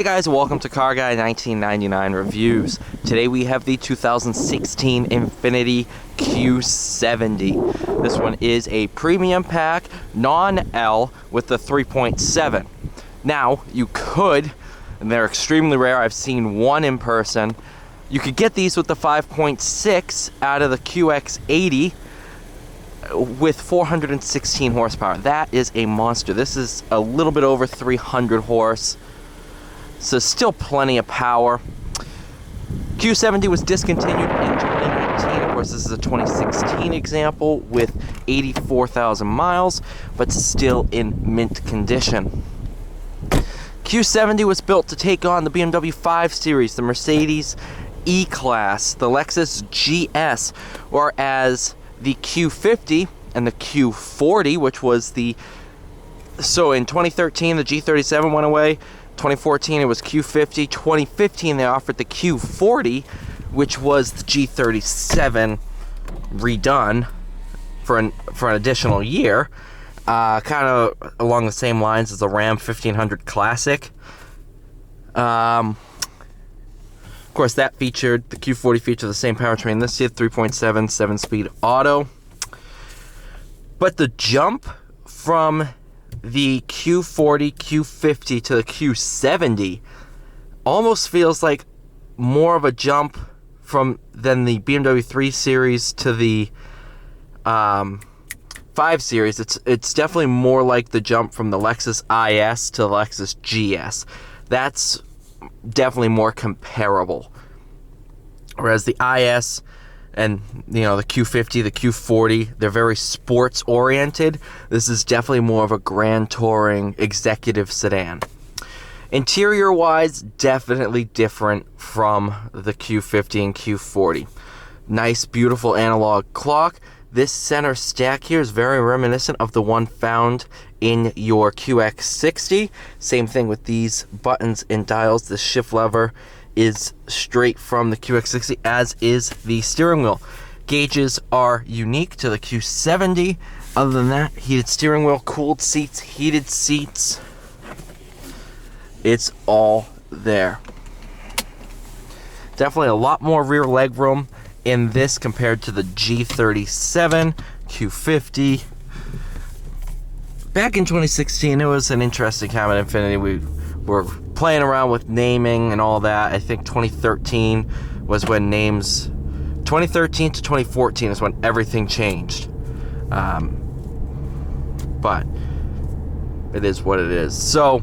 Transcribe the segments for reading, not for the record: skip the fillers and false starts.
Hey guys, welcome to Car Guy 1999 Reviews. Today we have the 2016 Infiniti Q70. This one is a premium pack, non-L with the 3.7. Now, you could, and they're extremely rare, I've seen one in person, you could get these with the 5.6 out of the QX80 with 416 horsepower. That is a monster. This is a little bit over 300 horse. So still plenty of power. Q70 was discontinued in 2019. Of course, this is a 2016 example with 84,000 miles, but still in mint condition. Q70 was built to take on the BMW 5 Series, the Mercedes E-Class, the Lexus GS, or as the Q50 and the Q40, which was the... So in 2013, the G37 went away. 2014 it was Q50. 2015 they offered the Q40, which was the G37 redone for an additional year, kind of along the same lines as the Ram 1500 Classic. Of course, that featured the Q40 featured the same powertrain this year, 3.7 7-speed auto. But the jump from the Q40, Q50 to the Q70 almost feels like more of a jump than the BMW 3 Series to the 5 Series. It's definitely more like the jump from the Lexus IS to the Lexus GS. That's definitely more comparable. Whereas the IS and, you know, the Q50, the Q40, they're very sports oriented. This is definitely more of a grand touring executive sedan. Interior wise, definitely different from the Q50 and Q40. Nice, beautiful analog clock. This center stack here is very reminiscent of the one found in your QX60. Same thing with these buttons and dials. The shift lever is straight from the QX60, as is the steering wheel. Gauges are unique to the Q70. Other than that, heated steering wheel, cooled seats, heated seats. It's all there. Definitely a lot more rear leg room in this compared to the G37, Q50. Back in 2016, it was an interesting time at Infiniti. We were playing around with naming and all that. I think 2013 was when names... 2013 to 2014 is when everything changed. But it is what it is. So,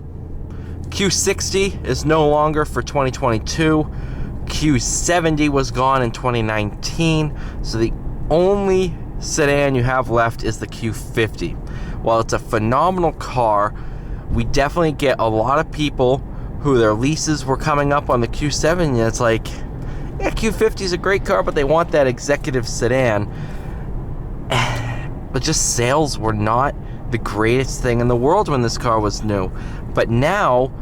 Q60 is no longer for 2022. Q70 was gone in 2019. So the only sedan you have left is the Q50. While it's a phenomenal car, we definitely get a lot of people who their leases were coming up on the Q70, and it's like, yeah, Q50 is a great car, but they want that executive sedan. But just sales were not the greatest thing in the world when this car was new. But now,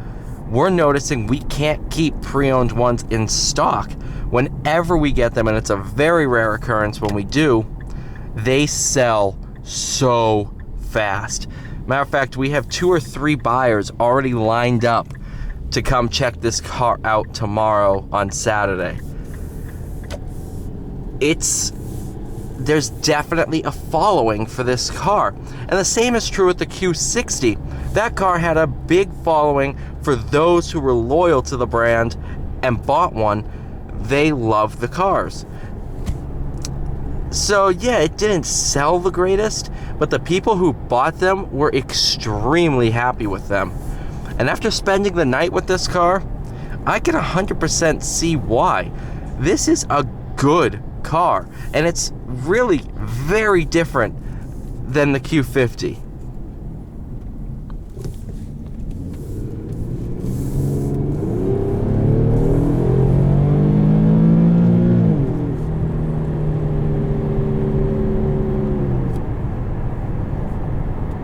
we're noticing we can't keep pre-owned ones in stock. Whenever we get them, and it's a very rare occurrence when we do, they sell so fast. Matter of fact, we have 2 or 3 buyers already lined up to come check this car out tomorrow on Saturday. There's definitely a following for this car. And the same is true with the Q60. That car had a big following for those who were loyal to the brand and bought one. They loved the cars. So yeah, it didn't sell the greatest, but the people who bought them were extremely happy with them. And after spending the night with this car, I can 100% see why. This is a good car, and it's really very different than the Q50.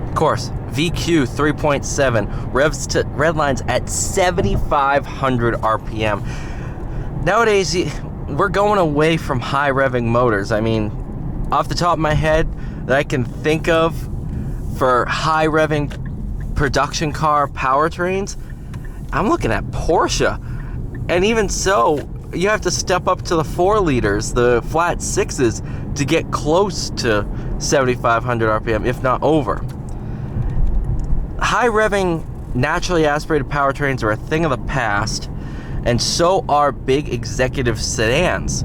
Of course, VQ 3.7 revs to redlines at 7,500 RPM. Nowadays, we're going away from high revving motors. I mean, off the top of my head, that I can think of for high revving production car powertrains, I'm looking at Porsche. And even so, you have to step up to the 4 liters, the flat 6s, to get close to 7,500 RPM, if not over. High revving, naturally aspirated powertrains are a thing of the past, and so are big executive sedans.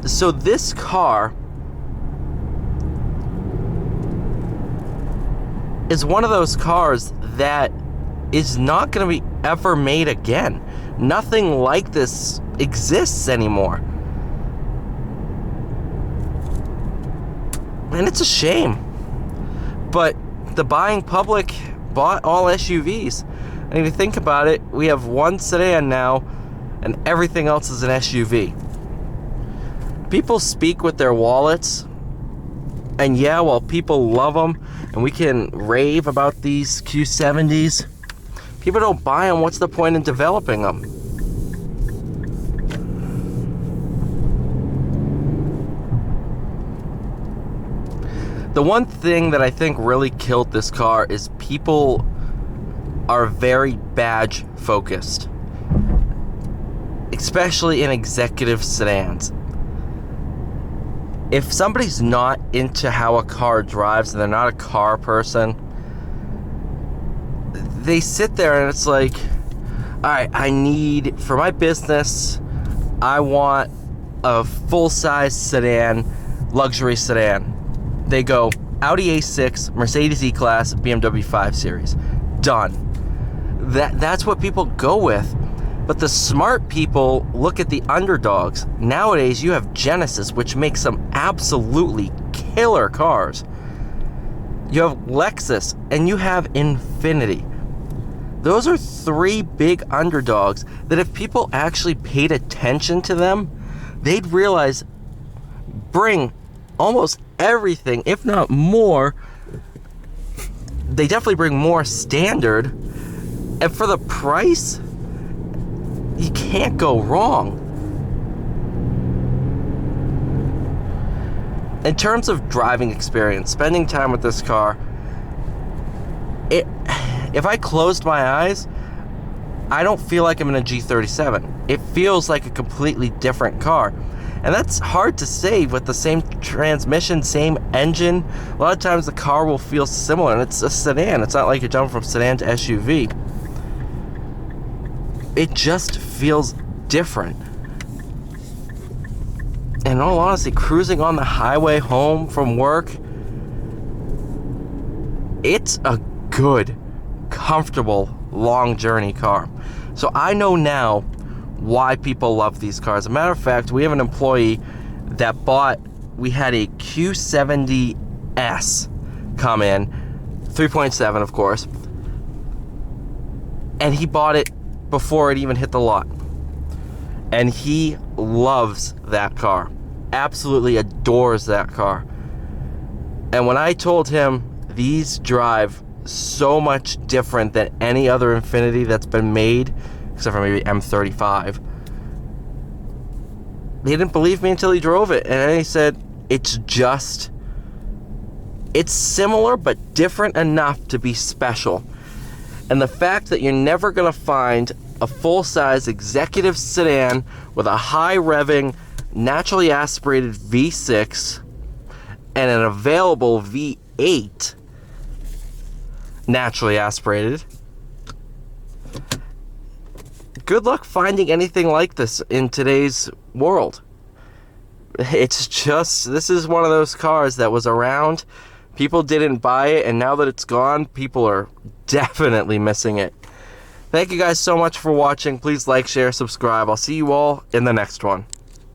So this car is one of those cars that is not going to be ever made again. Nothing like this exists anymore. And it's a shame. But the buying public bought all SUVs. And if you think about it, we have one sedan now, and everything else is an SUV. People speak with their wallets. And yeah, while people love them, and we can rave about these Q70s, people don't buy them. What's the point in developing them? The one thing that I think really killed this car is people are very badge focused, especially in executive sedans. If somebody's not into how a car drives and they're not a car person, they sit there and it's like, all right, I need, for my business, I want a full-size sedan, luxury sedan. They go Audi A6, Mercedes E-Class, BMW 5 Series. Done. That's what people go with. But the smart people look at the underdogs. Nowadays, you have Genesis, which makes some absolutely killer cars. You have Lexus, and you have Infiniti. Those are 3 big underdogs that if people actually paid attention to them, they'd realize bring almost everything, if not more. They definitely bring more standard. And for the price, you can't go wrong. In terms of driving experience, spending time with this car, if I closed my eyes, I don't feel like I'm in a G37. It feels like a completely different car. And that's hard to say with the same transmission, same engine. A lot of times the car will feel similar, and it's a sedan. It's not like you're jumping from sedan to SUV. It just feels different. And in all honesty, cruising on the highway home from work, it's a good, comfortable, long journey car. So I know now why people love these cars. As a matter of fact, we have an employee that we had a Q70S come in, 3.7 of course, and he bought it before it even hit the lot. And he loves that car. Absolutely adores that car. And when I told him these drive so much different than any other Infiniti that's been made, except for maybe M35, he didn't believe me until he drove it. And then he said, it's similar but different enough to be special. And the fact that you're never going to find a full-size executive sedan with a high-revving, naturally aspirated V6 and an available V8 naturally aspirated. Good luck finding anything like this in today's world. It's just, this is one of those cars that was around, people didn't buy it, and now that it's gone, people are definitely missing it. Thank you guys so much for watching. Please like, share, subscribe. I'll see you all in the next one.